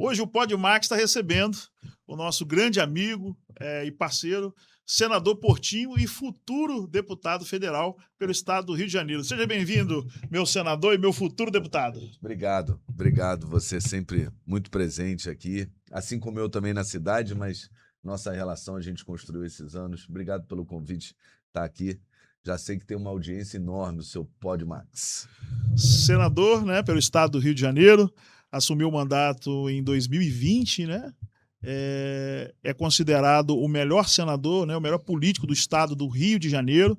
Hoje o Podmax está recebendo o nosso grande amigo e parceiro, senador Portinho e futuro deputado federal pelo estado do Rio de Janeiro. Seja bem-vindo, meu senador e meu futuro deputado. Obrigado. Você é sempre muito presente aqui, assim como eu também na cidade, mas nossa relação a gente construiu esses anos. Obrigado pelo convite estar aqui. Já sei que tem uma audiência enorme o seu Podmax. Senador, né, pelo estado do Rio de Janeiro, assumiu o mandato em 2020, né? É considerado o melhor senador, né, o melhor político do estado do Rio de Janeiro.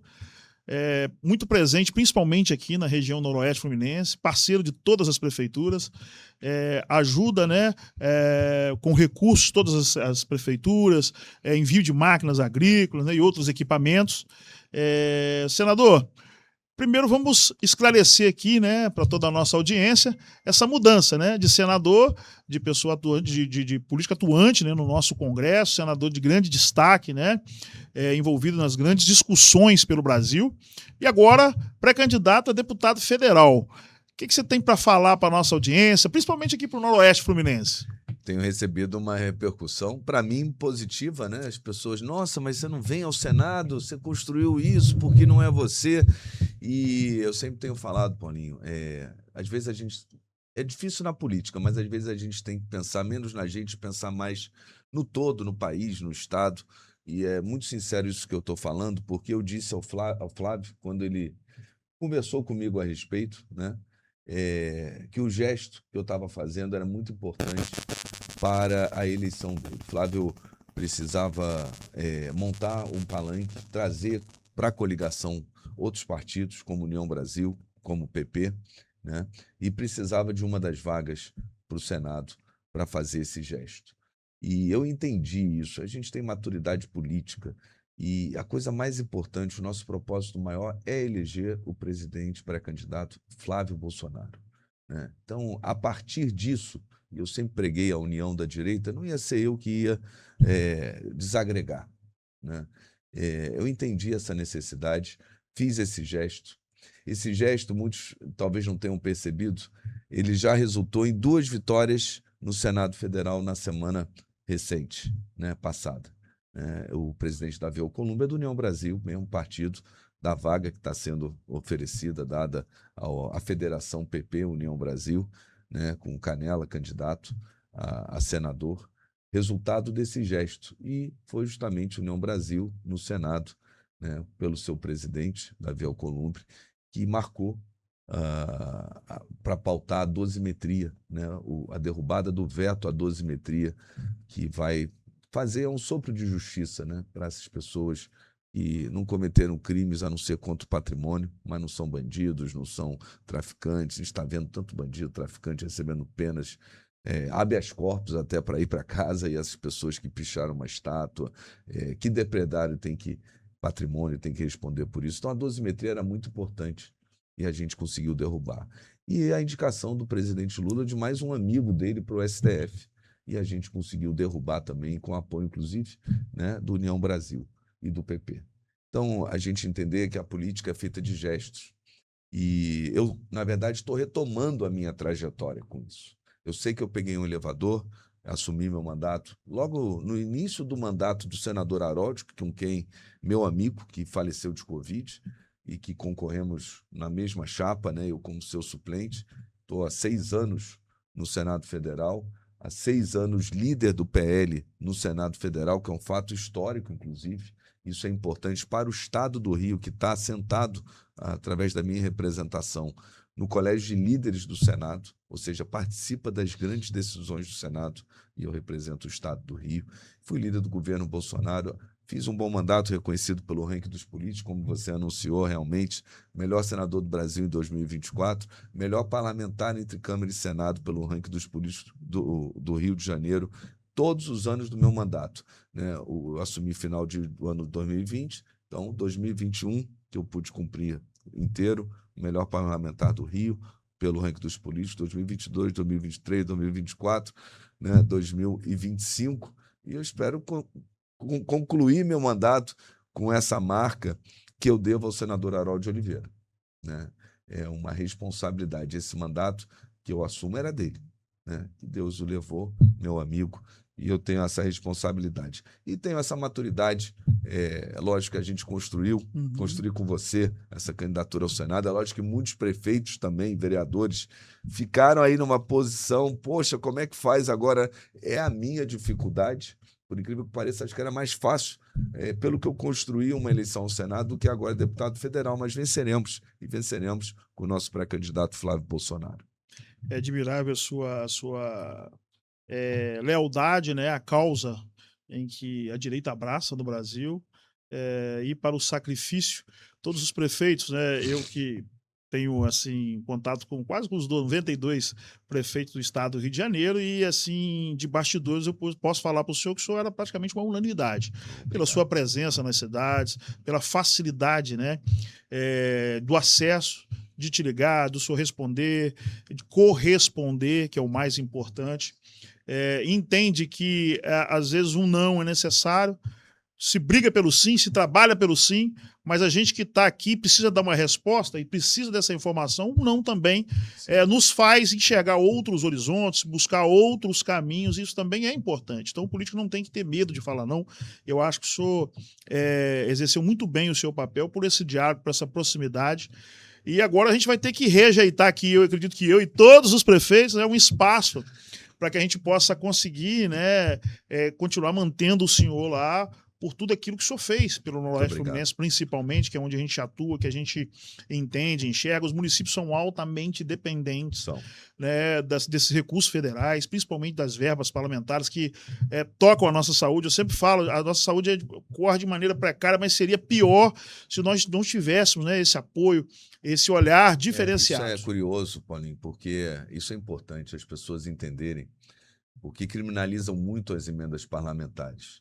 Muito presente, principalmente aqui na região noroeste fluminense, parceiro de todas as prefeituras, ajuda, né, com recursos todas as prefeituras, envio de máquinas agrícolas, né, e outros equipamentos. Senador, primeiro vamos esclarecer aqui, né, para toda a nossa audiência, essa mudança, né, de senador, de pessoa atuante, de política atuante, né, no nosso Congresso, senador de grande destaque, né, envolvido nas grandes discussões pelo Brasil, e agora pré-candidato a deputado federal. O que você tem para falar para a nossa audiência, principalmente aqui para o Noroeste Fluminense? Tenho recebido uma repercussão, para mim, positiva, né? As pessoas, nossa, mas você não vem ao Senado, você construiu isso, porque não é você? E eu sempre tenho falado, Paulinho, às vezes a gente... É difícil na política, mas às vezes a gente tem que pensar menos na gente, pensar mais no todo, no país, no Estado. E é muito sincero isso que eu estou falando, porque eu disse ao Flávio, quando ele conversou comigo a respeito, né, que o gesto que eu estava fazendo era muito importante para a eleição dele. Flávio precisava montar um palanque, trazer para a coligação outros partidos, como União Brasil, como o PP, né? E precisava de uma das vagas para o Senado para fazer esse gesto. E eu entendi isso. A gente tem maturidade política e a coisa mais importante, o nosso propósito maior é eleger o presidente pré-candidato Flávio Bolsonaro, né? Então, a partir disso, eu sempre preguei a união da direita, não ia ser eu que ia desagregar, né? Eu entendi essa necessidade, fiz esse gesto. Esse gesto, muitos talvez não tenham percebido, ele já resultou em 2 vitórias no Senado Federal na semana recente, né, passada. O presidente Davi Alcolumbre é do União Brasil, mesmo partido, da vaga que está sendo oferecida, dada à Federação PP União Brasil, né, com Canela, candidato a senador, resultado desse gesto. E foi justamente União Brasil, no Senado, né, pelo seu presidente, Davi Alcolumbre, que marcou para pautar a dosimetria, né, a derrubada do veto à dosimetria, que vai fazer um sopro de justiça, né, para essas pessoas que não cometeram crimes a não ser contra o patrimônio, mas não são bandidos, não são traficantes. A gente está vendo tanto bandido, traficante recebendo penas, habeas corpus até para ir para casa, e essas pessoas que picharam uma estátua, que depredaram patrimônio, tem que responder por isso. Então a dosimetria era muito importante e a gente conseguiu derrubar. E a indicação do presidente Lula de mais um amigo dele para o STF. E a gente conseguiu derrubar também, com apoio, inclusive, né, do União Brasil e do PP. Então, a gente entender que a política é feita de gestos. E eu, na verdade, estou retomando a minha trajetória com isso. Eu sei que eu peguei um elevador, assumi meu mandato, logo no início do mandato do senador Harold, com quem, meu amigo, que faleceu de Covid, e que concorremos na mesma chapa, né, eu como seu suplente. Estou há 6 anos no Senado Federal, há 6 anos líder do PL no Senado Federal, que é um fato histórico, inclusive. Isso é importante para o Estado do Rio, que está assentado, através da minha representação, no Colégio de Líderes do Senado, ou seja, participa das grandes decisões do Senado, e eu represento o Estado do Rio. Fui líder do governo Bolsonaro, fiz um bom mandato reconhecido pelo ranking dos políticos, como você anunciou, realmente, melhor senador do Brasil em 2024, melhor parlamentar entre Câmara e Senado pelo ranking dos políticos do Rio de Janeiro, todos os anos do meu mandato, né? Eu assumi final do ano 2020, então 2021, que eu pude cumprir inteiro, o melhor parlamentar do Rio, pelo ranking dos políticos, 2022, 2023, 2024, né? 2025, e eu espero concluir meu mandato com essa marca que eu devo ao senador Harold de Oliveira, né? É uma responsabilidade. Esse mandato que eu assumo era dele, né? Que Deus o levou meu amigo, e eu tenho essa responsabilidade. E tenho essa maturidade, lógico que a gente construiu com você essa candidatura ao Senado, é lógico que muitos prefeitos também, vereadores, ficaram aí numa posição, poxa, como é que faz agora? É a minha dificuldade, por incrível que pareça, acho que era mais fácil, pelo que eu construí uma eleição ao Senado, do que agora deputado federal, mas venceremos, e venceremos com o nosso pré-candidato Flávio Bolsonaro. É admirável a sua lealdade, né, à causa em que a direita abraça no Brasil, e para o sacrifício. Todos os prefeitos, né, eu que tenho assim contato com quase com os 92 prefeitos do estado do Rio de Janeiro e assim de bastidores eu posso falar para o senhor que o senhor era praticamente uma unanimidade pela sua presença nas cidades, pela facilidade, né, do acesso, de te ligar, do senhor responder, de corresponder, que é o mais importante. Entende que às vezes um não é necessário, se briga pelo sim, se trabalha pelo sim, mas a gente que está aqui precisa dar uma resposta e precisa dessa informação, um não também nos faz enxergar outros horizontes, buscar outros caminhos, isso também é importante. Então o político não tem que ter medo de falar não. Eu acho que o senhor exerceu muito bem o seu papel por esse diálogo, por essa proximidade. E agora a gente vai ter que rejeitar aqui, eu acredito que eu e todos os prefeitos, um espaço para que a gente possa conseguir, né, continuar mantendo o senhor lá por tudo aquilo que o senhor fez pelo Noroeste Fluminense, principalmente, que é onde a gente atua, que a gente entende, enxerga. Os municípios são altamente dependentes, né, desses recursos federais, principalmente das verbas parlamentares que tocam a nossa saúde. Eu sempre falo, a nossa saúde corre de maneira precária, mas seria pior se nós não tivéssemos, né, esse apoio, esse olhar diferenciado. Isso é curioso, Paulinho, porque isso é importante as pessoas entenderem, porque criminalizam muito as emendas parlamentares.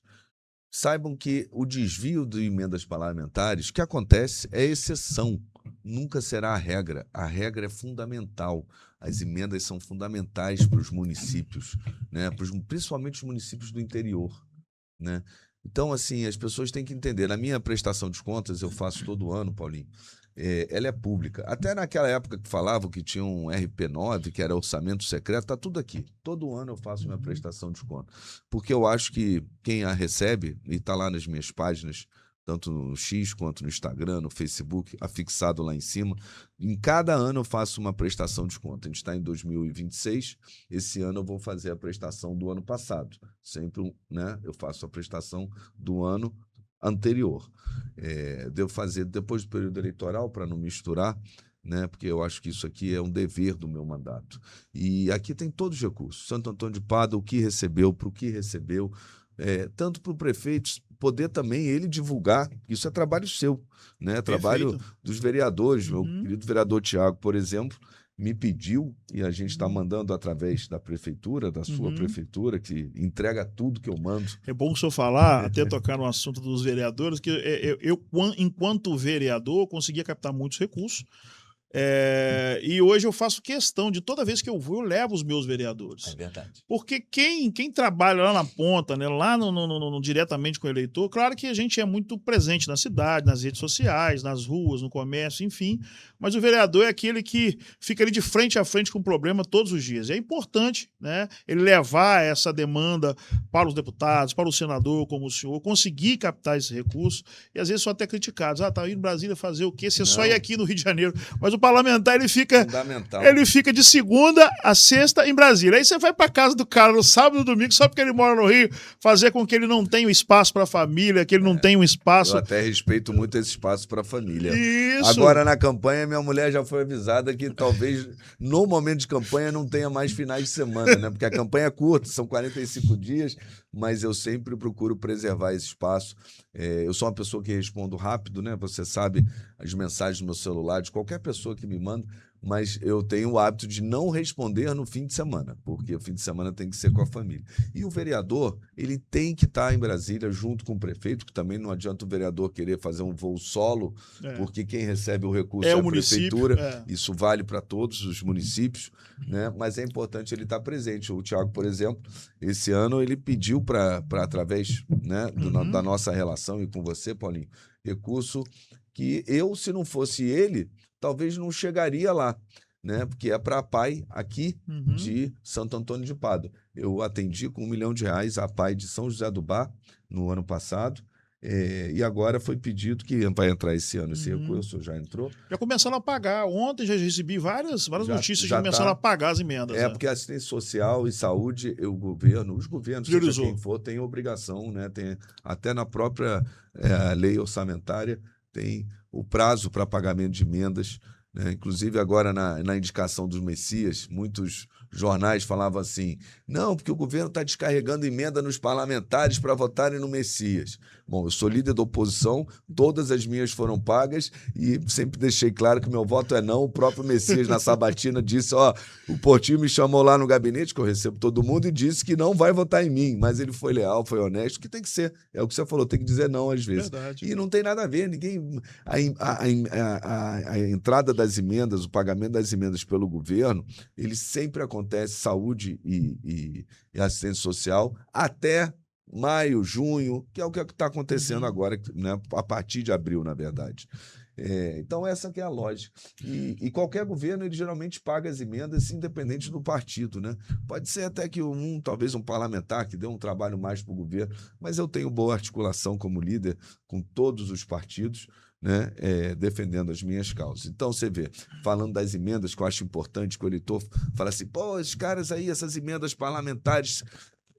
Saibam que o desvio de emendas parlamentares, o que acontece é exceção, nunca será a regra. A regra é fundamental. As emendas são fundamentais para os municípios, né? Principalmente os municípios do interior, né? Então, assim, as pessoas têm que entender. Na minha prestação de contas, eu faço todo ano, Paulinho, ela é pública. Até naquela época que falavam que tinha um RP9, que era orçamento secreto, está tudo aqui. Todo ano eu faço minha prestação de contas. Porque eu acho que quem a recebe, e está lá nas minhas páginas, tanto no X quanto no Instagram, no Facebook, afixado lá em cima, em cada ano eu faço uma prestação de conta. A gente está em 2026, esse ano eu vou fazer a prestação do ano passado. Sempre, né, eu faço a prestação do ano anterior. Devo fazer depois do período eleitoral para não misturar, né, porque eu acho que isso aqui é um dever do meu mandato. E aqui tem todos os recursos. Santo Antônio de Pádua, o que recebeu, para o que recebeu, tanto para o prefeito poder também ele divulgar, isso é trabalho seu, né? Trabalho dos vereadores. Meu querido vereador Tiago, por exemplo, me pediu, e a gente está mandando através da prefeitura, da sua prefeitura, que entrega tudo que eu mando. É bom o senhor falar, até tocar no assunto dos vereadores, que eu enquanto vereador, conseguia captar muitos recursos. E hoje eu faço questão de, toda vez que eu vou, eu levo os meus vereadores. É verdade. Porque quem trabalha lá na ponta, né, lá diretamente com o eleitor, claro que a gente é muito presente na cidade, nas redes sociais, nas ruas, no comércio, enfim, mas o vereador é aquele que fica ali de frente a frente com o problema todos os dias. E é importante, né, ele levar essa demanda para os deputados, para o senador, como o senhor, conseguir captar esse recurso, e às vezes são até criticados. Tá indo em Brasília fazer o quê? Você só ir aqui no Rio de Janeiro. Mas o parlamentar, ele fica de segunda a sexta em Brasília. Aí você vai para casa do cara no sábado e no domingo, só porque ele mora no Rio, fazer com que ele não tenha um espaço para a família, que ele não tenha um espaço... Eu até respeito muito esse espaço para a família. Isso. Agora, na campanha, minha mulher já foi avisada que talvez no momento de campanha não tenha mais finais de semana, né? Porque a campanha é curta, são 45 dias, mas eu sempre procuro preservar esse espaço. Eu sou uma pessoa que respondo rápido, né? Você sabe as mensagens no meu celular de qualquer pessoa que me manda, mas eu tenho o hábito de não responder no fim de semana, porque o fim de semana tem que ser com a família. E o vereador, ele tem que estar em Brasília junto com o prefeito, que também não adianta o vereador querer fazer um voo solo, porque quem recebe o recurso é a prefeitura, isso vale para todos os municípios, né? Mas é importante ele estar presente. O Tiago, por exemplo, esse ano ele pediu para através, né, da nossa relação e com você, Paulinho, recurso que eu, se não fosse ele, talvez não chegaria lá. né? Porque é para a PAI aqui Uhum. de Santo Antônio de Pádua. Eu atendi com R$ 1 milhão a PAI de São José do Bar no ano passado, e agora foi pedido que vai entrar esse ano. Esse Uhum. recurso já entrou. Já começaram a pagar. Ontem já recebi várias notícias de começando a pagar as emendas. Porque a assistência social e saúde, os governos, seja Priorizou. quem for, tem obrigação, né? Tem, até na própria lei orçamentária, tem o prazo para pagamento de emendas, né? Inclusive, agora na indicação dos Messias, muitos jornais falavam assim: não, porque o governo está descarregando emenda nos parlamentares para votarem no Messias. Bom, eu sou líder da oposição, todas as minhas foram pagas e sempre deixei claro que meu voto é não. O próprio Messias, na sabatina, disse: ó, o Portinho me chamou lá no gabinete, que eu recebo todo mundo, e disse que não vai votar em mim, mas ele foi leal, foi honesto, que tem que ser. É o que você falou, tem que dizer não às vezes. Verdade. E não tem nada a ver, ninguém... A entrada das emendas, o pagamento das emendas pelo governo, ele sempre acontece, saúde e assistência social, até maio, junho, que é o que está acontecendo agora, né, a partir de abril, na verdade. Então, essa que é a lógica. E qualquer governo, ele geralmente paga as emendas independente do partido, né? Pode ser até que talvez um parlamentar que dê um trabalho mais para o governo, mas eu tenho boa articulação como líder com todos os partidos, né, defendendo as minhas causas. Então, você vê, falando das emendas, que eu acho importante que o eleitor fala assim: pô, esses caras aí, essas emendas parlamentares,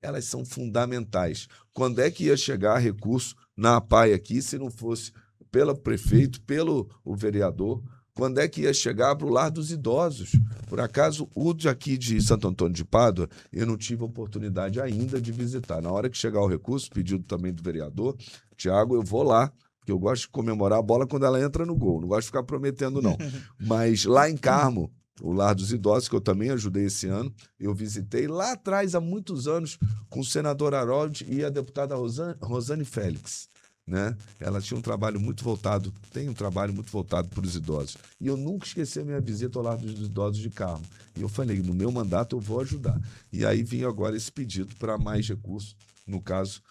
elas são fundamentais. Quando é que ia chegar recurso na APAI aqui, se não fosse pelo prefeito, pelo vereador? Quando é que ia chegar para o lar dos idosos? Por acaso, o de aqui de Santo Antônio de Pádua, eu não tive oportunidade ainda de visitar. Na hora que chegar o recurso, pedido também do vereador, Tiago, eu vou lá, porque eu gosto de comemorar a bola quando ela entra no gol. Não gosto de ficar prometendo, não. Mas lá em Carmo, o Lar dos Idosos, que eu também ajudei esse ano, eu visitei lá atrás, há muitos anos, com o senador Harold e a deputada Rosane Félix, né? Ela tinha um trabalho muito voltado, tem um trabalho muito voltado para os idosos. E eu nunca esqueci a minha visita ao Lar dos Idosos de Carmo. E eu falei: no meu mandato eu vou ajudar. E aí vinha agora esse pedido para mais recursos, no caso,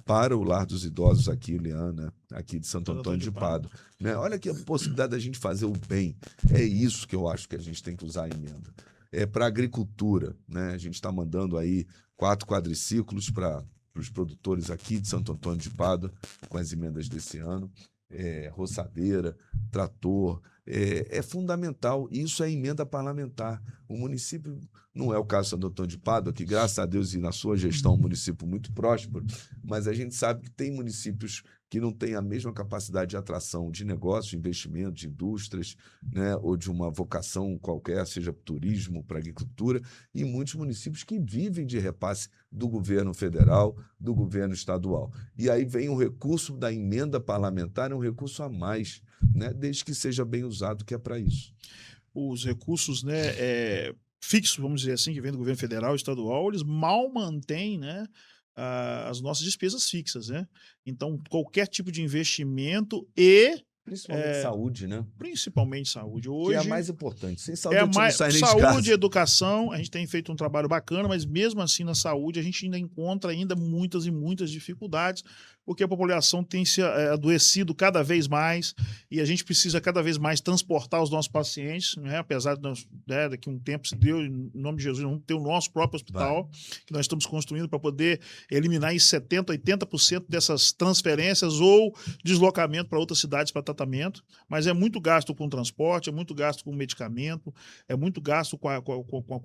para o Lar dos Idosos aqui, Liana, aqui de Santo Antônio de Pádua. Né? Olha que a possibilidade da gente fazer o bem. É isso que eu acho que a gente tem que usar a emenda. É para a agricultura, né? A gente está mandando aí 4 quadriciclos para os produtores aqui de Santo Antônio de Pádua, com as emendas desse ano. Roçadeira, trator, é fundamental. Isso é emenda parlamentar. O município, não é o caso de Santo Antônio de Pádua, que graças a Deus e na sua gestão é um município muito próspero, mas a gente sabe que tem municípios que não têm a mesma capacidade de atração de negócios, de investimento, de indústrias, né, ou de uma vocação qualquer, seja para turismo, para agricultura, e muitos municípios que vivem de repasse do governo federal, do governo estadual. E aí vem o recurso da emenda parlamentar, é um recurso a mais, né, desde que seja bem usado, que é para isso. Os recursos, né, fixos, vamos dizer assim, que vem do governo federal e estadual, eles mal mantêm, né, as nossas despesas fixas, né? Então, qualquer tipo de investimento Principalmente saúde, né? Principalmente saúde. Hoje, que é a mais importante. Sem saúde, a gente não sai nem de casa. Saúde e educação, a gente tem feito um trabalho bacana, mas mesmo assim na saúde a gente ainda encontra muitas e muitas dificuldades, porque a população tem se adoecido cada vez mais e a gente precisa cada vez mais transportar os nossos pacientes, né? Apesar de nós, daqui a um tempo, se Deus, em nome de Jesus, vamos ter o nosso próprio hospital, que nós estamos construindo para poder eliminar em 70%, 80% dessas transferências ou deslocamento para outras cidades para tratamento, mas é muito gasto com transporte, é muito gasto com medicamento, é muito gasto com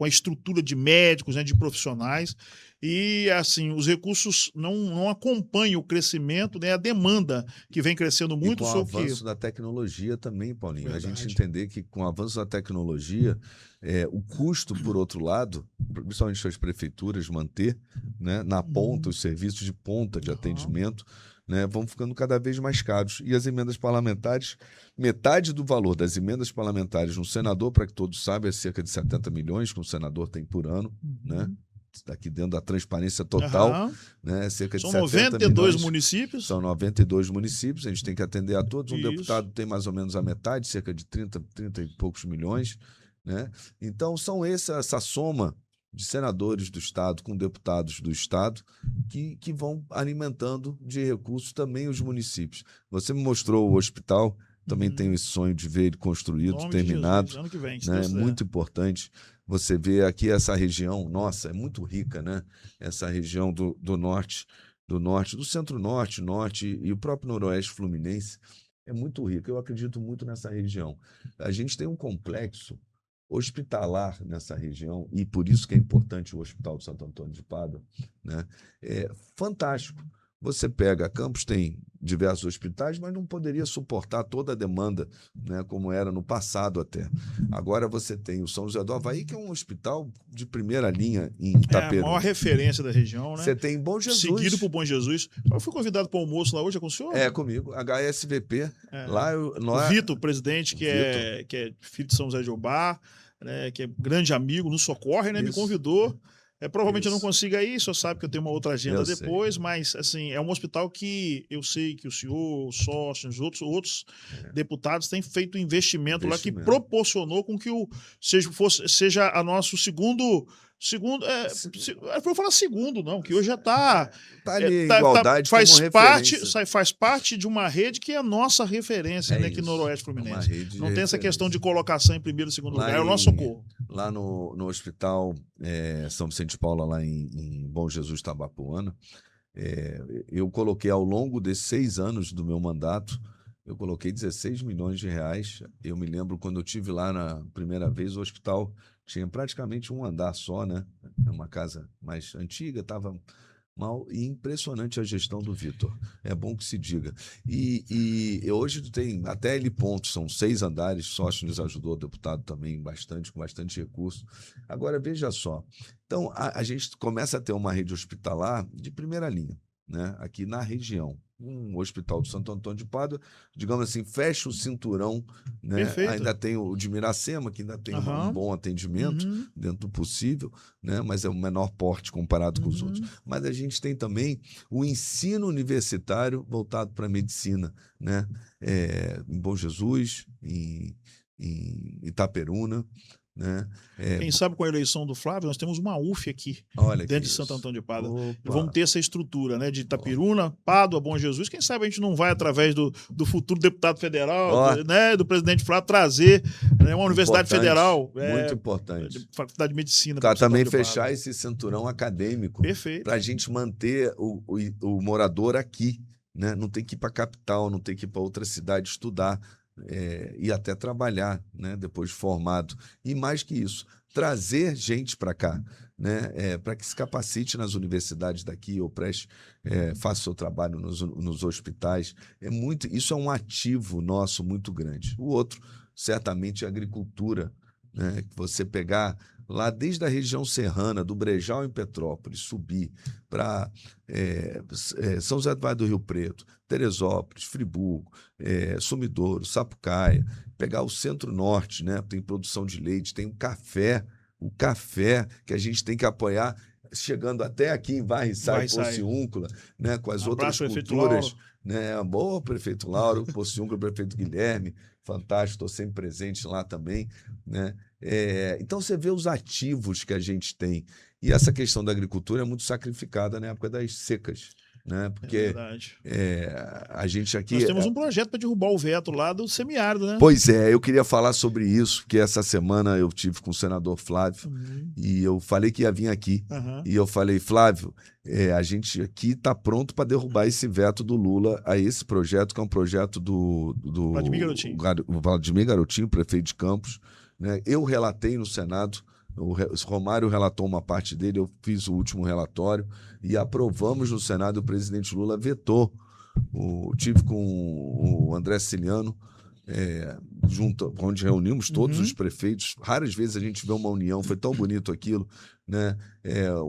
a estrutura de médicos, né, de profissionais, e assim, os recursos não acompanham o crescimento, né, a demanda que vem crescendo muito. E com o avanço da tecnologia também, Paulinho. Verdade. A gente entender que com o avanço da tecnologia, o custo, por outro lado, principalmente as prefeituras manter, né, na ponta, os serviços de ponta de atendimento, né, vão ficando cada vez mais caros. E as emendas parlamentares, metade do valor das emendas parlamentares no senador, para que todos saibam, é cerca de 70 milhões que um senador tem por ano, né? Aqui dentro da transparência total, né? Cerca de 92 milhões, municípios. São 92 municípios, a gente tem que atender a todos. Um Isso. deputado tem mais ou menos a metade, cerca de 30 e poucos milhões, né? Então, são essa soma de senadores do Estado com deputados do Estado que vão alimentando de recursos também os municípios. Você me mostrou o hospital também tenho esse sonho de ver ele construído, Em nome de terminado. Jesus, ano que vem, se Né? Deus É quiser. muito importante você ver aqui essa região, nossa, é muito rica, né? Essa região do norte, do centro-norte, norte e o próprio noroeste fluminense é muito rica. Eu acredito muito nessa região. A gente tem um complexo hospitalar nessa região, e por isso que é importante o Hospital de Santo Antônio de Pádua, né? É fantástico. Você pega, Campos tem diversos hospitais, mas não poderia suportar toda a demanda, né, como era no passado até. Agora você tem o São José do Havaí, que é um hospital de primeira linha em É a Itaperuna. maior referência da região, né? Você tem Bom Jesus. Seguido por Bom Jesus. Eu fui convidado para o almoço lá hoje, é com o senhor? É, comigo. HSVP. Lá, O Vitor, presidente, que é filho de São José de Ubá, né, que é grande amigo, nos socorre, né? Me convidou. Provavelmente eu não consiga ir, só sabe que eu tenho uma outra agenda depois, mas assim, é um hospital que eu sei que o senhor, o sócio, os outros deputados têm feito investimento lá que proporcionou com que seja a nosso segundo, eu vou falar segundo, não, que hoje já está ali em igualdade faz parte de uma rede que é a nossa referência, né, aqui no Noroeste Fluminense. Não tem essa questão de colocação em primeiro e segundo lugar, é o nosso socorro. Lá no Hospital São Vicente de Paula, lá em Bom Jesus, Tabapuana, eu coloquei ao longo desses 6 anos do meu mandato, eu coloquei 16 milhões de reais. Eu me lembro quando eu estive lá na primeira vez, o hospital tinha praticamente um andar só, né? Uma casa mais antiga, estava mal, e impressionante a gestão do Vitor. É bom que se diga. E hoje tem até L pontos, são 6 andares, sócio nos ajudou, o deputado também com bastante recurso. Agora, veja só, então a gente começa a ter uma rede hospitalar de primeira linha, né? Aqui na região. Um hospital de Santo Antônio de Pádua, digamos assim, fecha o cinturão, né? Ainda tem o de Miracema, que ainda tem um bom atendimento dentro do possível, né? Mas é o menor porte comparado com os outros. Mas a gente tem também o ensino universitário voltado para a medicina, né? Em Bom Jesus, em Itaperuna, né? Quem sabe com a eleição do Flávio, nós temos uma UF aqui, dentro de Santo Antônio de Pádua. Vamos ter essa estrutura, né? De Itaperuna, Pádua, Bom Jesus. Quem sabe a gente não vai, através do futuro deputado federal, né? Do presidente Flávio, trazer, né, uma universidade federal. Muito importante. Faculdade de Medicina. Para também fechar esse cinturão acadêmico. Perfeito. Para a gente manter o morador aqui, né? Não tem que ir para a capital, não tem que ir para outra cidade estudar. E até trabalhar, né, depois de formado. E mais que isso, trazer gente para cá, né, para que se capacite nas universidades daqui ou faça o seu trabalho nos hospitais. Isso é um ativo nosso muito grande. O outro, certamente, é a agricultura, né, que você pegar lá desde a região serrana, do Brejal em Petrópolis, subir para São José do Vale do Rio Preto, Teresópolis, Friburgo, Sumidouro, Sapucaia, pegar o centro-norte, né? Tem produção de leite, tem o café que a gente tem que apoiar, chegando até aqui em Varriçai e Pociúncula, né? Com as outras culturas. Né? Boa, prefeito Lauro, Pociúncula, prefeito Guilherme, fantástico, estou sempre presente lá também, né? Então você vê os ativos que a gente tem, e essa questão da agricultura é muito sacrificada na época das secas, né? Porque a gente aqui... Nós temos um projeto para derrubar o veto lá do semiárido, né? Pois é, eu queria falar sobre isso, porque essa semana eu tive com o senador Flávio, e eu falei que ia vir aqui, e eu falei, Flávio, a gente aqui está pronto para derrubar esse veto do Lula a esse projeto, que é um projeto do Vladimir Garotinho, prefeito de Campos, né? Eu relatei no Senado, o Romário relatou uma parte dele, eu fiz o último relatório e aprovamos no Senado. O presidente Lula vetou. Tive com o André Ciliano, onde reunimos todos os prefeitos. Raras vezes a gente vê uma união, foi tão bonito aquilo, né?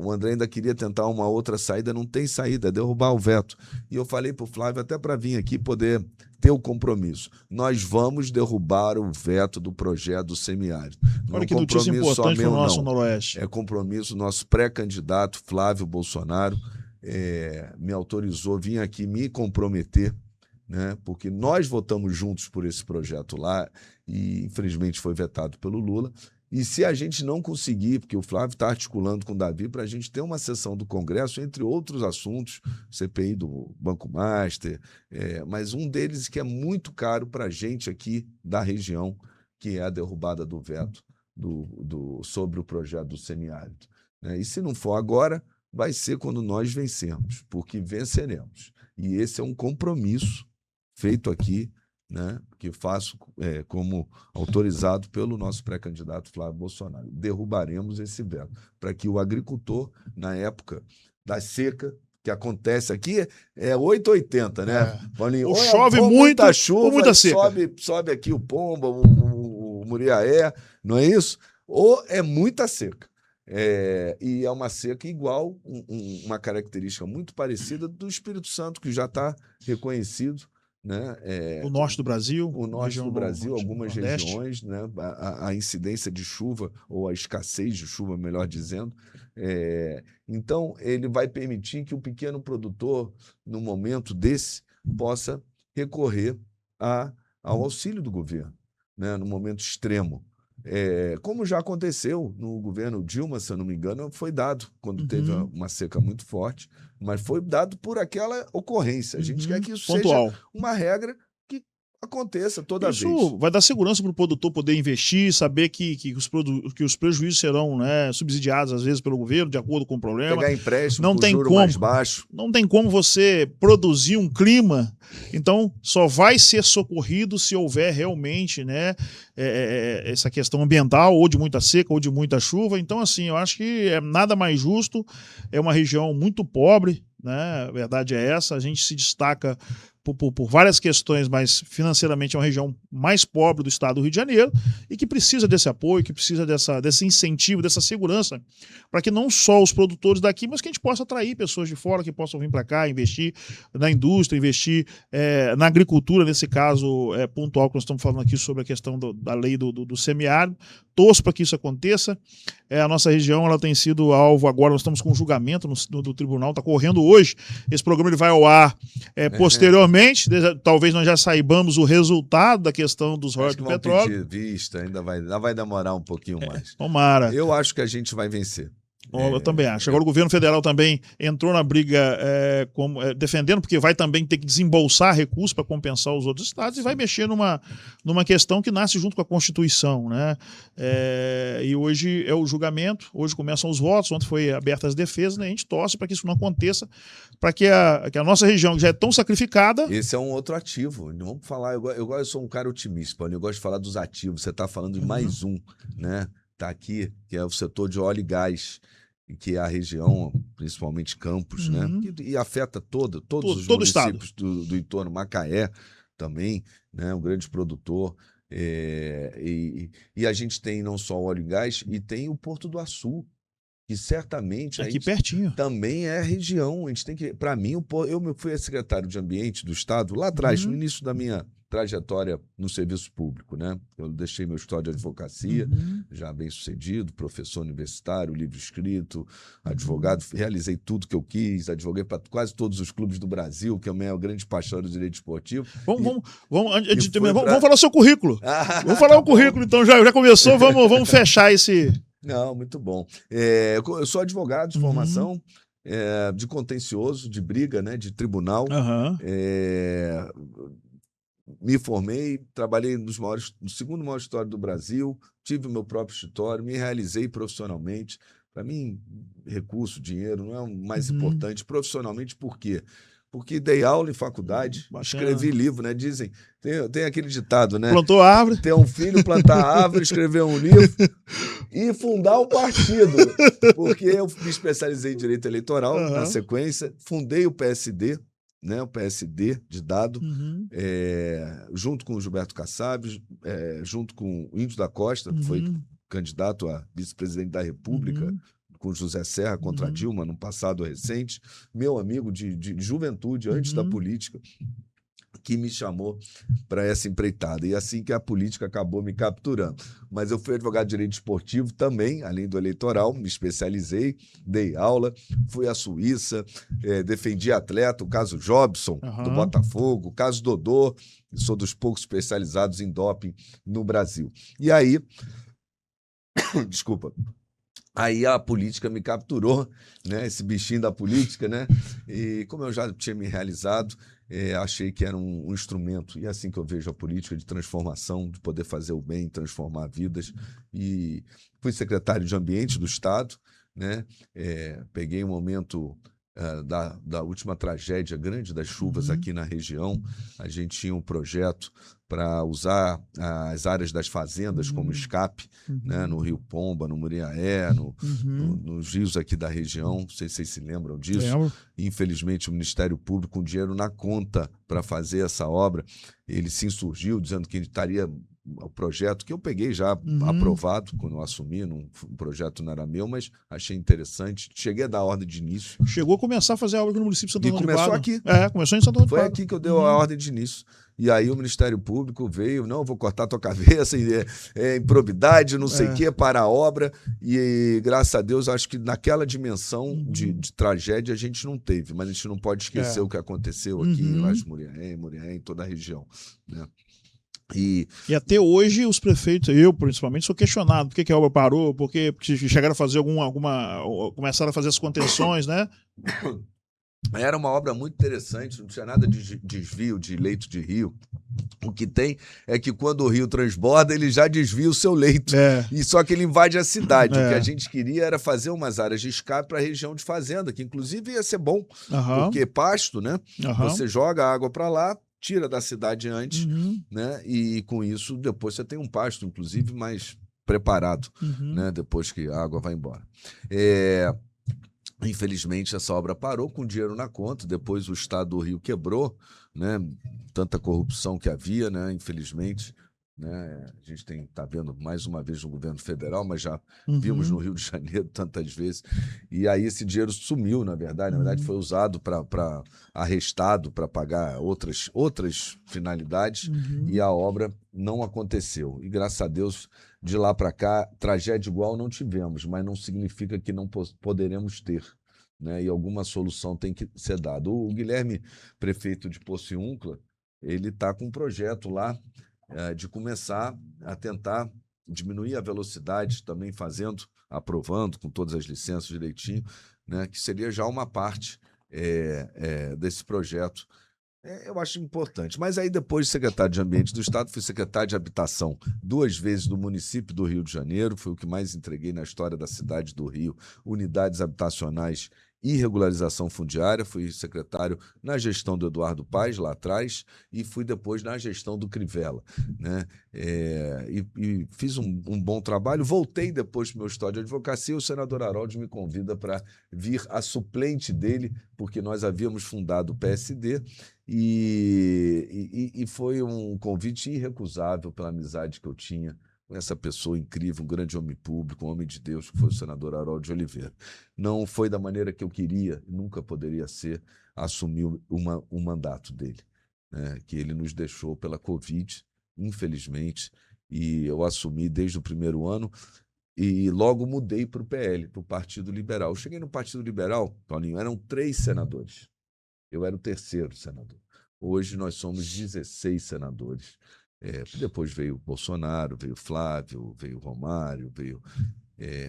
O André ainda queria tentar uma outra saída, não tem saída, derrubar o veto. E eu falei para o Flávio, até para vir aqui poder ter o compromisso. Nós vamos derrubar o veto do projeto do semiárido. Não Olha que notícia importante para o nosso Noroeste. É compromisso, nosso pré-candidato Flávio Bolsonaro me autorizou, vim aqui me comprometer, né? Porque nós votamos juntos por esse projeto lá e infelizmente foi vetado pelo Lula. E se a gente não conseguir, porque o Flávio está articulando com o Davi para a gente ter uma sessão do Congresso, entre outros assuntos, CPI do Banco Master, mas um deles que é muito caro para a gente aqui da região, que é a derrubada do veto sobre o projeto do semiárido. E se não for agora, vai ser quando nós vencermos, porque venceremos. E esse é um compromisso feito aqui, né, que faço como autorizado pelo nosso pré-candidato Flávio Bolsonaro. Derrubaremos esse veto, para que o agricultor, na época da seca, que acontece aqui, é 880, né? Paulinho, ou chove muito, muita chuva, ou muita seca. Sobe aqui o Pomba, o Muriaé, não é isso? Ou é muita seca. E é uma seca igual, uma característica muito parecida do Espírito Santo, que já está reconhecido, né? O norte do Brasil. O norte do Brasil, algumas regiões, né? A incidência de chuva, ou a escassez de chuva, melhor dizendo. Então, ele vai permitir que o pequeno produtor, no momento desse, possa recorrer ao auxílio do governo, né? No momento extremo. Como já aconteceu no governo Dilma, se eu não me engano, foi dado quando teve uma seca muito forte, mas foi dado por aquela ocorrência. A gente quer que isso pontual. Seja uma regra que aconteça toda vez. Isso vai dar segurança para o produtor poder investir, saber que os prejuízos serão, né, subsidiados às vezes pelo governo, de acordo com o problema. Pegar empréstimo com juro mais baixo. Não tem como você produzir um clima, então só vai ser socorrido se houver realmente, né, essa questão ambiental, ou de muita seca, ou de muita chuva. Então, assim, eu acho que é nada mais justo, é uma região muito pobre, né, a verdade é essa, a gente se destaca por várias questões, mas financeiramente é uma região mais pobre do estado do Rio de Janeiro e que precisa desse apoio, que precisa desse incentivo, dessa segurança, para que não só os produtores daqui, mas que a gente possa atrair pessoas de fora que possam vir para cá, investir na indústria, investir na agricultura, nesse caso pontual que nós estamos falando aqui sobre a questão da lei do semiárido. Torço para que isso aconteça. A nossa região ela tem sido alvo agora, nós estamos com um julgamento do tribunal, está correndo hoje. Esse programa ele vai ao ar posteriormente. Talvez nós já saibamos o resultado da questão dos royalties do petróleo. Pedir vista, ainda vai demorar um pouquinho mais. Tomara. Eu acho que a gente vai vencer. Eu também acho. Agora o governo federal também entrou na briga defendendo, porque vai também ter que desembolsar recursos para compensar os outros estados e vai mexer numa questão que nasce junto com a Constituição, né? E hoje é o julgamento, hoje começam os votos, ontem foi abertas as defesas, né? A gente torce para que isso não aconteça, para que a nossa região, que já é tão sacrificada... Esse é um outro ativo. Vamos falar, eu sou um cara otimista, Paulinho, eu gosto de falar dos ativos. Você está falando de mais um, né? Está aqui, que é o setor de óleo e gás, que é a região, principalmente Campos, né? E afeta todos os municípios do entorno, Macaé também, né? Um grande produtor. E a gente tem não só óleo e gás, e tem o Porto do Açu, que certamente aqui pertinho também é região. A gente tem que, para mim, eu fui secretário de Ambiente do Estado lá atrás, no início da minha trajetória no serviço público, né? Eu deixei meu escritório de advocacia, já bem sucedido, professor universitário, livro escrito, advogado, realizei tudo que eu quis, advoguei para quase todos os clubes do Brasil, que é a minha grande paixão do direito esportivo. Vamos falar o seu currículo. Vamos falar o currículo, então já começou, vamos fechar esse... Não, muito bom. Eu sou advogado de formação, de contencioso, de briga, né, de tribunal. Me formei, trabalhei no segundo maior escritório do Brasil, tive o meu próprio escritório, me realizei profissionalmente. Para mim, recurso, dinheiro não é o mais importante. Profissionalmente, por quê? Porque dei aula em faculdade, escrevi livro, né? Dizem, tem aquele ditado, né? Plantou árvore. Ter um filho, plantar árvore, escrever um livro e fundar um partido. Porque eu me especializei em direito eleitoral, na sequência, fundei o PSD, né, o PSD de Dado, junto com o Gilberto Kassab, junto com o Índio da Costa, que foi candidato a vice-presidente da República, com José Serra contra Dilma, no passado recente, meu amigo de juventude, antes da política, que me chamou para essa empreitada. E assim que a política acabou me capturando. Mas eu fui advogado de direito esportivo também, além do eleitoral, me especializei, dei aula, fui à Suíça, defendi atleta, o caso Jobson, do Botafogo, o caso Dodô, sou dos poucos especializados em doping no Brasil. E aí, Desculpa. Aí a política me capturou, né? Esse bichinho da política, né? E como eu já tinha me realizado, achei que era um instrumento. E é assim que eu vejo a política de transformação, de poder fazer o bem, transformar vidas. E fui secretário de Ambiente do Estado, né? Peguei um momento da última tragédia grande das chuvas aqui na região. A gente tinha um projeto para usar as áreas das fazendas como escape, né, no Rio Pomba, no Muriaé, nos rios aqui da região. Não sei se vocês se lembram disso. Lembro. Infelizmente, o Ministério Público, com dinheiro na conta para fazer essa obra, ele se insurgiu dizendo que ele estaria o projeto que eu peguei já aprovado quando eu assumi, o projeto não era meu, mas achei interessante. Cheguei a dar a ordem de início. Chegou a começar a fazer a obra aqui no município de Santo Antônio de começou Pádua. aqui. Começou em Santo Antônio de Foi Pádua. aqui que eu dei a ordem de início. E aí o Ministério Público veio, não, vou cortar tua cabeça, improbidade, não sei o que, para a obra. E graças a Deus, acho que naquela dimensão de tragédia a gente não teve, mas a gente não pode esquecer o que aconteceu aqui em Las Muriaé, em toda a região, né? E até hoje os prefeitos, eu principalmente, sou questionado por que a obra parou, porque chegaram a fazer começaram a fazer as contenções, né? Era uma obra muito interessante, não tinha nada de desvio de leito de rio. O que tem é que quando o rio transborda, ele já desvia o seu leito. E só que ele invade a cidade. O que a gente queria era fazer umas áreas de escape para a região de fazenda, que inclusive ia ser bom, porque pasto, né? Você joga a água para lá, tira da cidade antes, né? E com isso depois você tem um pasto, inclusive, mais preparado, né? Depois que a água vai embora. Infelizmente, essa obra parou com dinheiro na conta. Depois o Estado do Rio quebrou, né? Tanta corrupção que havia, né? Infelizmente, né? A gente está vendo mais uma vez no governo federal, mas já vimos no Rio de Janeiro tantas vezes. E aí esse dinheiro sumiu, na verdade. Na verdade, foi usado para arrestado, para pagar outras finalidades, e a obra não aconteceu. E graças a Deus, de lá para cá, tragédia igual não tivemos, mas não significa que não poderemos ter, né? E alguma solução tem que ser dada. O Guilherme, prefeito de Pociúncula, ele está com um projeto lá de começar a tentar diminuir a velocidade, também aprovando com todas as licenças direitinho, né? Que seria já uma parte desse projeto. Eu acho importante. Mas aí depois de secretário de Ambiente do Estado, fui secretário de Habitação 2 vezes do município do Rio de Janeiro, foi o que mais entreguei na história da cidade do Rio, unidades habitacionais e regularização fundiária. Fui secretário na gestão do Eduardo Paes, lá atrás, e fui depois na gestão do Crivella, né? E fiz um bom trabalho. Voltei depois para o meu história de advocacia, e o senador Harold me convida para vir a suplente dele, porque nós havíamos fundado o PSD, e foi um convite irrecusável pela amizade que eu tinha com essa pessoa incrível, um grande homem público, um homem de Deus, que foi o senador Harold de Oliveira. Não foi da maneira que eu queria, nunca poderia ser, assumir o mandato dele, né? Que ele nos deixou pela Covid, infelizmente, e eu assumi desde o primeiro ano e logo mudei para o PL, para o Partido Liberal. Eu cheguei no Partido Liberal, Paulinho, eram 3 senadores. Eu era o 3º senador. Hoje nós somos 16 senadores. Depois veio Bolsonaro, veio Flávio, veio Romário,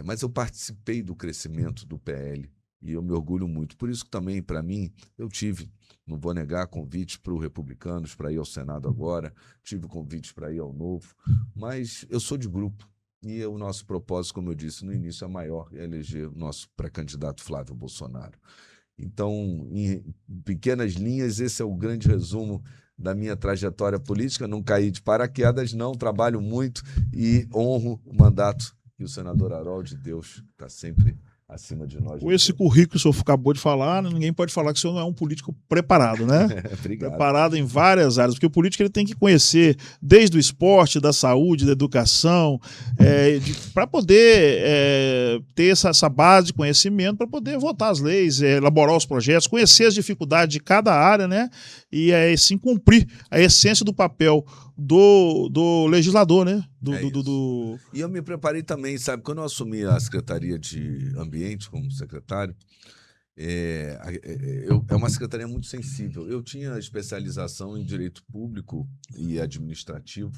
mas eu participei do crescimento do PL e eu me orgulho muito. Por isso que também, para mim, eu tive, não vou negar, convites para os Republicanos para ir ao Senado agora, tive convites para ir ao Novo, mas eu sou de grupo. E o nosso propósito, como eu disse no início, é maior, é eleger o nosso pré-candidato Flávio Bolsonaro. Então, em pequenas linhas, esse é o grande resumo da minha trajetória política. Não caí de paraquedas, não, trabalho muito e honro o mandato que o senador Harold de Deus está sempre acima de nós. Com esse currículo que o senhor acabou de falar, ninguém pode falar que o senhor não é um político preparado, né? Obrigado. Preparado em várias áreas, porque o político ele tem que conhecer desde o esporte, da saúde, da educação, para poder ter essa base de conhecimento, para poder votar as leis, elaborar os projetos, conhecer as dificuldades de cada área, né? E assim cumprir a essência do papel do legislador, né? E eu me preparei também, sabe? Quando eu assumi a Secretaria de Ambiente como secretário, é uma secretaria muito sensível. Eu tinha especialização em direito público e administrativo,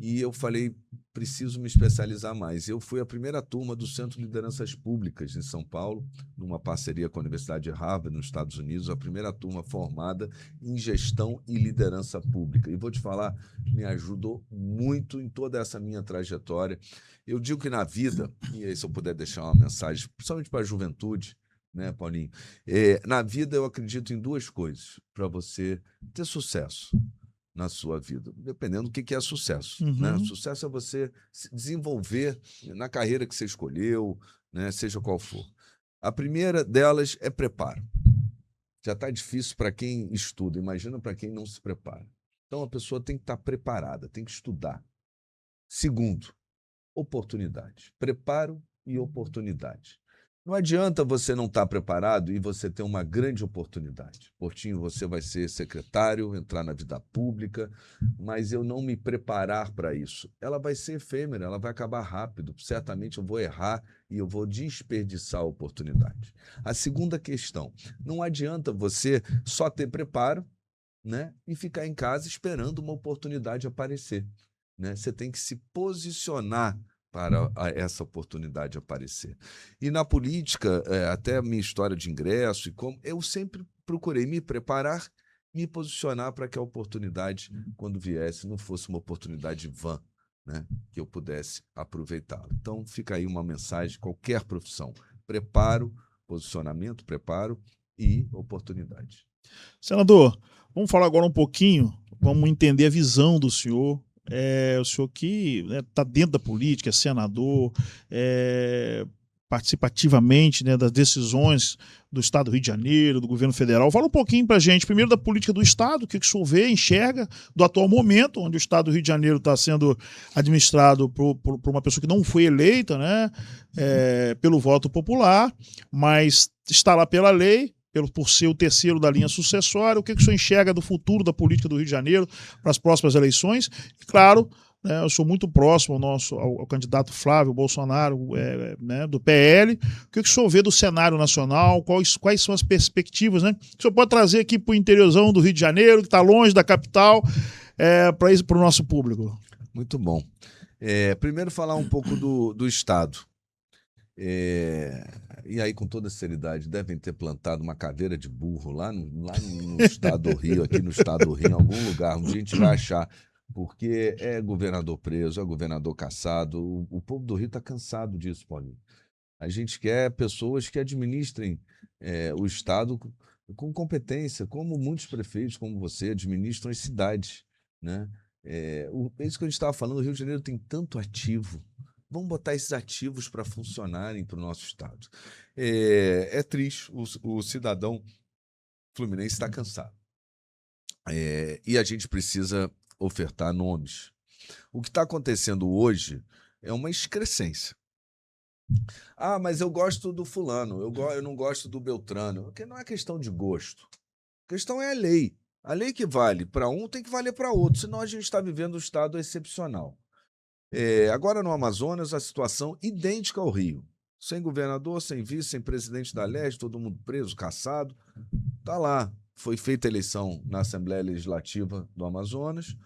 E eu falei, preciso me especializar mais. Eu fui a primeira turma do Centro de Lideranças Públicas em São Paulo, numa parceria com a Universidade de Harvard, nos Estados Unidos, a primeira turma formada em gestão e liderança pública. E vou te falar, me ajudou muito em toda essa minha trajetória. Eu digo que na vida, e aí se eu puder deixar uma mensagem, principalmente para a juventude, né, Paulinho? Na vida eu acredito em duas coisas para você ter sucesso na sua vida, dependendo do que é sucesso. Né? Sucesso é você se desenvolver na carreira que você escolheu, né? Seja qual for. A primeira delas é preparo. Já está difícil para quem estuda, imagina para quem não se prepara. Então a pessoa tem que estar preparada, tem que estudar. Segundo, oportunidade. Preparo e oportunidade. Não adianta você não estar preparado e você ter uma grande oportunidade. Portinho, você vai ser secretário, entrar na vida pública, mas eu não me preparar para isso. Ela vai ser efêmera, ela vai acabar rápido. Certamente eu vou errar e eu vou desperdiçar a oportunidade. A segunda questão, não adianta você só ter preparo, né, e ficar em casa esperando uma oportunidade aparecer. Né? Você tem que se posicionar para essa oportunidade aparecer. E na política, até a minha história de ingresso, eu sempre procurei me preparar, me posicionar para que a oportunidade, quando viesse, não fosse uma oportunidade vã, né? Que eu pudesse aproveitá-la. Então, fica aí uma mensagem, qualquer profissão, preparo, posicionamento, preparo e oportunidade. Senador, vamos falar agora um pouquinho, vamos entender a visão do senhor. O senhor que está dentro da política, é senador, participa ativamente, né, das decisões do Estado do Rio de Janeiro, do governo federal. Fala um pouquinho para a gente, primeiro da política do Estado, o que o senhor vê, enxerga do atual momento, onde o Estado do Rio de Janeiro está sendo administrado por uma pessoa que não foi eleita, né, pelo voto popular, mas está lá pela lei, por ser o terceiro da linha sucessória. O que o senhor enxerga do futuro da política do Rio de Janeiro para as próximas eleições? E, claro, né, eu sou muito próximo ao candidato Flávio Bolsonaro, né, do PL. O que o senhor vê do cenário nacional? Quais são as perspectivas, né? O senhor pode trazer aqui para o interiorzão do Rio de Janeiro, que está longe da capital, para o nosso público? Muito bom. Primeiro falar um pouco do Estado. E aí, com toda seriedade, devem ter plantado uma caveira de burro lá no estado do Rio, aqui no estado do Rio, em algum lugar, onde a gente vai achar, porque é governador preso, é governador caçado. O povo do Rio está cansado disso, Paulinho. A gente quer pessoas que administrem o Estado com competência, como muitos prefeitos, como você, administram as cidades. Né? Isso que a gente estava falando, o Rio de Janeiro tem tanto ativo. Vamos botar esses ativos para funcionarem para o nosso Estado. É triste, o cidadão fluminense está cansado. E a gente precisa ofertar nomes. O que está acontecendo hoje é uma excrescência. Ah, mas eu gosto do fulano, eu não gosto do Beltrano. Porque não é questão de gosto. A questão é a lei. A lei que vale para um tem que valer para outro, senão a gente está vivendo um estado excepcional. Agora no Amazonas, a situação idêntica ao Rio. Sem governador, sem vice, sem presidente da Leste, todo mundo preso, caçado. Está lá. Foi feita a eleição na Assembleia Legislativa do Amazonas.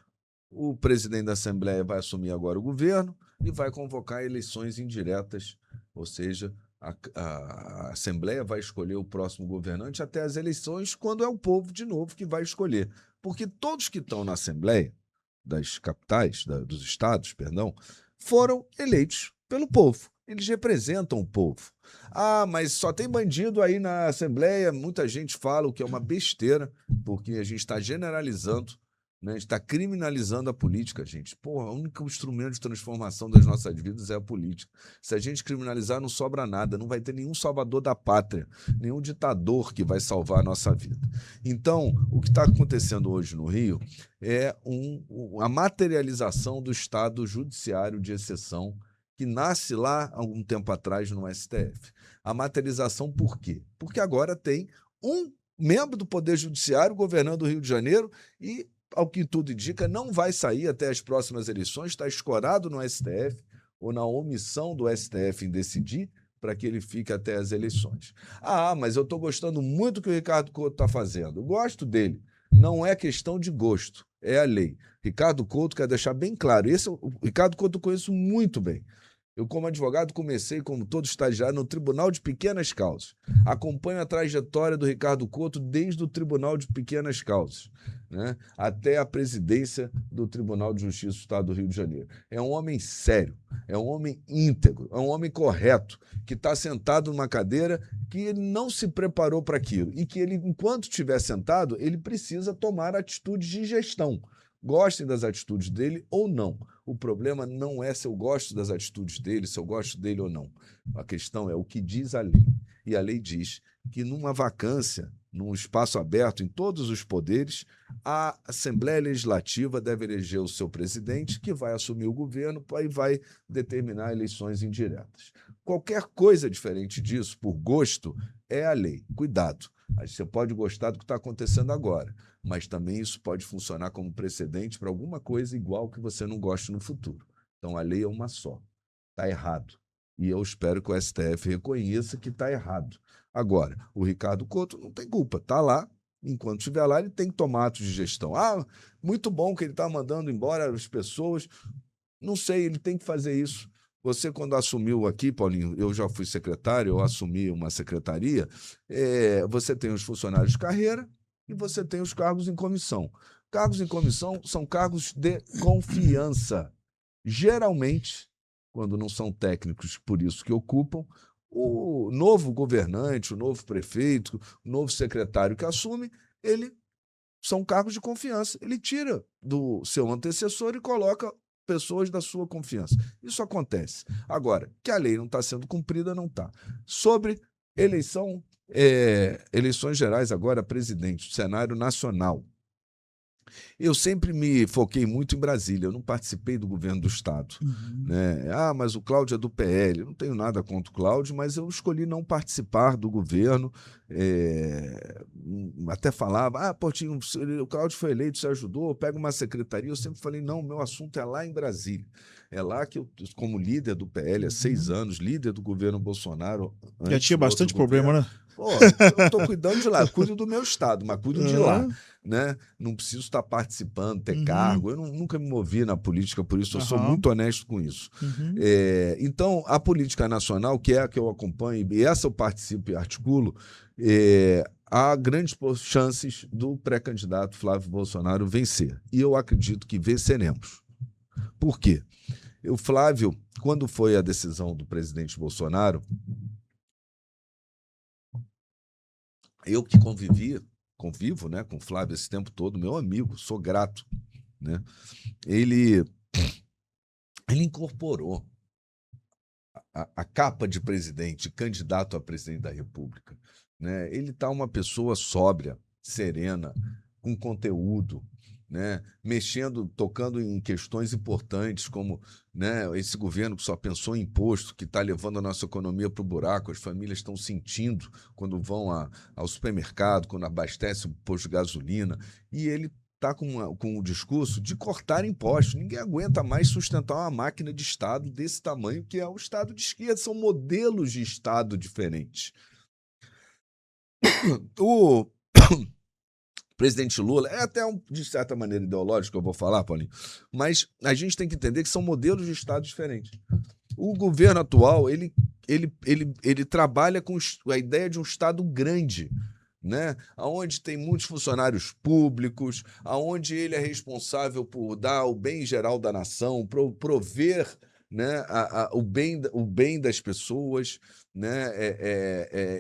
O presidente da Assembleia vai assumir agora o governo e vai convocar eleições indiretas, ou seja, a Assembleia vai escolher o próximo governante até as eleições, quando é o povo de novo que vai escolher. Porque todos que estão na Assembleia, das capitais, dos estados, perdão, foram eleitos pelo povo. Eles representam o povo. Ah, mas só tem bandido aí na Assembleia. Muita gente fala o que é uma besteira, porque a gente está generalizando, né? A gente está criminalizando a política, gente. Porra, o único instrumento de transformação das nossas vidas é a política. Se a gente criminalizar, não sobra nada. Não vai ter nenhum salvador da pátria, nenhum ditador que vai salvar a nossa vida. Então, o que está acontecendo hoje no Rio é a materialização do Estado judiciário de exceção que nasce lá há algum tempo atrás no STF. A materialização por quê? Porque agora tem um membro do Poder Judiciário governando o Rio de Janeiro e, ao que tudo indica, não vai sair até as próximas eleições, está escorado no STF ou na omissão do STF em decidir para que ele fique até as eleições. Ah, mas eu estou gostando muito do que o Ricardo Couto está fazendo. Eu gosto dele. Não é questão de gosto, é a lei. Ricardo Couto quer deixar bem claro. O Ricardo Couto eu conheço muito bem. Eu, como advogado, comecei, como todo estagiário, no Tribunal de Pequenas Causas. Acompanho a trajetória do Ricardo Couto desde o Tribunal de Pequenas Causas, né, até a presidência do Tribunal de Justiça do Estado do Rio de Janeiro. É um homem sério, é um homem íntegro, é um homem correto, que está sentado numa cadeira que ele não se preparou para aquilo e que ele, enquanto estiver sentado, ele precisa tomar atitudes de gestão. Gostem das atitudes dele ou não. O problema não é se eu gosto das atitudes dele, se eu gosto dele ou não. A questão é o que diz a lei. E a lei diz que numa vacância, num espaço aberto em todos os poderes, a Assembleia Legislativa deve eleger o seu presidente, que vai assumir o governo e vai determinar eleições indiretas. Qualquer coisa diferente disso, por gosto, é a lei. Cuidado. Aí você pode gostar do que está acontecendo agora, mas também isso pode funcionar como precedente para alguma coisa igual que você não goste no futuro. Então, a lei é uma só. Está errado. E eu espero que o STF reconheça que está errado. Agora, o Ricardo Couto não tem culpa. Está lá. Enquanto estiver lá, ele tem que tomar atos de gestão. Ah, muito bom que ele está mandando embora as pessoas. Não sei, ele tem que fazer isso. Você, quando assumiu aqui, Paulinho, eu já fui secretário, eu assumi uma secretaria, você tem os funcionários de carreira e você tem os cargos em comissão. Cargos em comissão são cargos de confiança. Geralmente, quando não são técnicos, por isso que ocupam, o novo governante, o novo prefeito, o novo secretário que assume, são cargos de confiança. Ele tira do seu antecessor e coloca pessoas da sua confiança. Isso acontece. Agora, que a lei não está sendo cumprida, não está. Sobre eleições gerais agora, presidente, cenário nacional. Eu sempre me foquei muito em Brasília, eu não participei do governo do Estado. Né? Ah, mas o Cláudio é do PL. Eu não tenho nada contra o Cláudio, mas eu escolhi não participar do governo. Até falava, Portinho, o Cláudio foi eleito, você ajudou, pega uma secretaria. Eu sempre falei, não, meu assunto é lá em Brasília. É lá que eu, como líder do PL há 6 anos, líder do governo Bolsonaro. Já tinha bastante problema, né? Pô, eu estou cuidando de lá, cuido do meu estado, mas cuido de lá. Né? Não preciso estar participando, ter cargo. Eu nunca me movi na política, por isso eu sou muito honesto com isso. Então, a política nacional, que é a que eu acompanho, e essa eu participo e articulo, há grandes chances do pré-candidato Flávio Bolsonaro vencer. E eu acredito que venceremos. Por quê? O Flávio, quando foi a decisão do presidente Bolsonaro, eu que convivo, né, com o Flávio esse tempo todo, meu amigo, sou grato, né? Ele incorporou a capa de presidente, candidato a presidente da República, né? Ele está uma pessoa sóbria, serena, com conteúdo, né? Mexendo, tocando em questões importantes como, né, esse governo que só pensou em imposto, que está levando a nossa economia para o buraco, as famílias estão sentindo quando vão ao supermercado, quando abastecem o posto de gasolina, e ele está com o discurso de cortar impostos. Ninguém aguenta mais sustentar uma máquina de Estado desse tamanho, que é o Estado de esquerda. São modelos de Estado diferentes. O presidente Lula é até, de certa maneira, ideológico, eu vou falar, Paulinho, mas a gente tem que entender que são modelos de Estado diferentes. O governo atual, ele trabalha com a ideia de um Estado grande, né? Onde tem muitos funcionários públicos, onde ele é responsável por dar o bem geral da nação, prover, né, o bem das pessoas, né,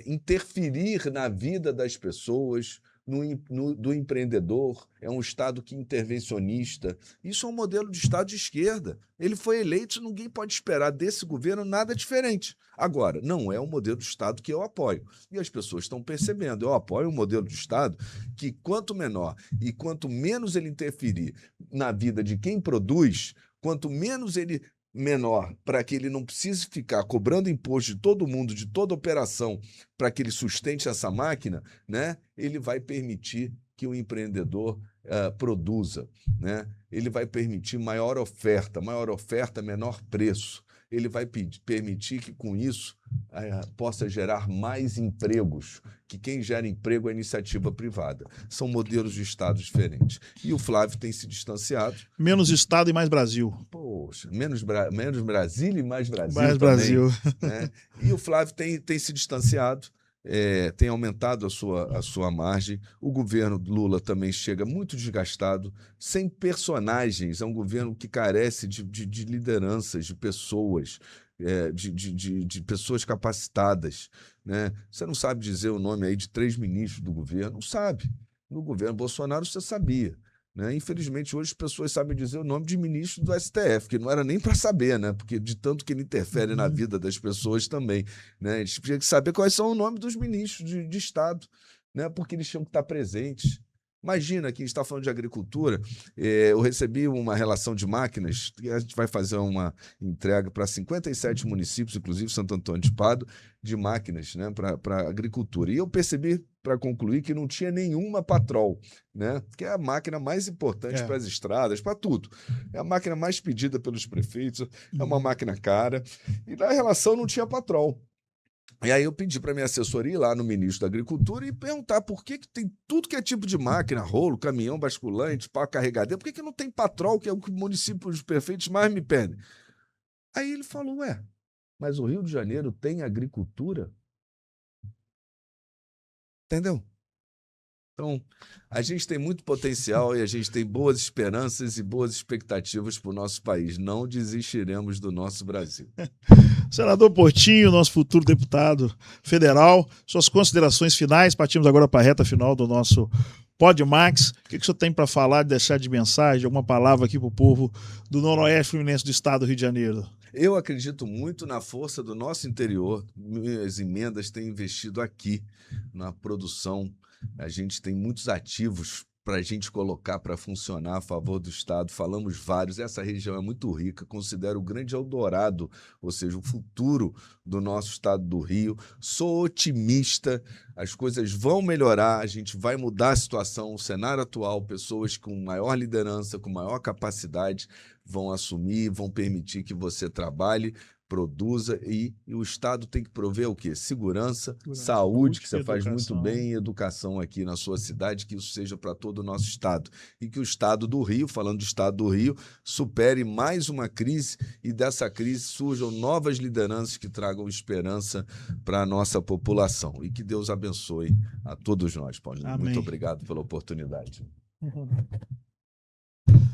interferir na vida das pessoas, do empreendedor. É um Estado que é intervencionista. Isso é um modelo de Estado de esquerda. Ele foi eleito, ninguém pode esperar desse governo nada diferente. Agora, não é um modelo de Estado que eu apoio. E as pessoas estão percebendo. Eu apoio um modelo de Estado que, quanto menor e quanto menos ele interferir na vida de quem produz, quanto menos ele menor, para que ele não precise ficar cobrando imposto de todo mundo, de toda operação, para que ele sustente essa máquina, né? Ele vai permitir que o empreendedor produza, né? Ele vai permitir maior oferta, menor preço. ele vai permitir que, com isso, possa gerar mais empregos, que quem gera emprego é a iniciativa privada. São modelos de Estado diferentes. E o Flávio tem se distanciado. Menos Estado e mais Brasil. Poxa, menos Brasília e mais Brasil Mais também, Brasil. né? E o Flávio tem se distanciado, tem aumentado a sua margem. O governo Lula também chega muito desgastado, sem personagens. É um governo que carece de lideranças, de pessoas, de pessoas capacitadas, né? Você não sabe dizer o nome aí de 3 ministros do governo? Não sabe. No governo Bolsonaro você sabia, né? Infelizmente, hoje as pessoas sabem dizer o nome de ministro do STF, que não era nem para saber, né? Porque de tanto que ele interfere na vida das pessoas também, né? Eles tinham que saber quais são os nomes dos ministros de Estado, né? Porque eles tinham que estar presentes. Imagina que a gente está falando de agricultura, eu recebi uma relação de máquinas, e a gente vai fazer uma entrega para 57 municípios, inclusive Santo Antônio de Pádua, de máquinas, né, para agricultura. E eu percebi, para concluir, que não tinha nenhuma Patrol, né, que é a máquina mais importante para as estradas, para tudo. É a máquina mais pedida pelos prefeitos, é uma máquina cara, e na relação não tinha Patrol. E aí eu pedi para minha assessoria ir lá no ministro da Agricultura e perguntar por que tem tudo que é tipo de máquina, rolo, caminhão, basculante, pau carregadeiro, por que não tem Patrol, que é o que o município dos prefeitos mais me pedem? Aí ele falou, mas o Rio de Janeiro tem agricultura? Entendeu? Então, a gente tem muito potencial e a gente tem boas esperanças e boas expectativas para o nosso país. Não desistiremos do nosso Brasil. Senador Portinho, nosso futuro deputado federal, suas considerações finais. Partimos agora para a reta final do nosso PodMax. O que o senhor tem para falar, deixar de mensagem, alguma palavra aqui para o povo do Noroeste Fluminense do Estado do Rio de Janeiro? Eu acredito muito na força do nosso interior. Minhas emendas têm investido aqui na produção. A gente tem muitos ativos para a gente colocar para funcionar a favor do Estado. Falamos vários. Essa região é muito rica. Considero o grande Eldorado, ou seja, o futuro do nosso Estado do Rio. Sou otimista. As coisas vão melhorar. A gente vai mudar a situação. O cenário atual, pessoas com maior liderança, com maior capacidade, vão assumir, vão permitir que você trabalhe, produza e o Estado tem que prover o quê? Segurança, saúde, que você faz muito bem, e educação aqui na sua cidade, que isso seja para todo o nosso Estado. E que o Estado do Rio, falando do Estado do Rio, supere mais uma crise e dessa crise surjam novas lideranças que tragam esperança para a nossa população. E que Deus abençoe a todos nós, Paulinho. Muito obrigado pela oportunidade.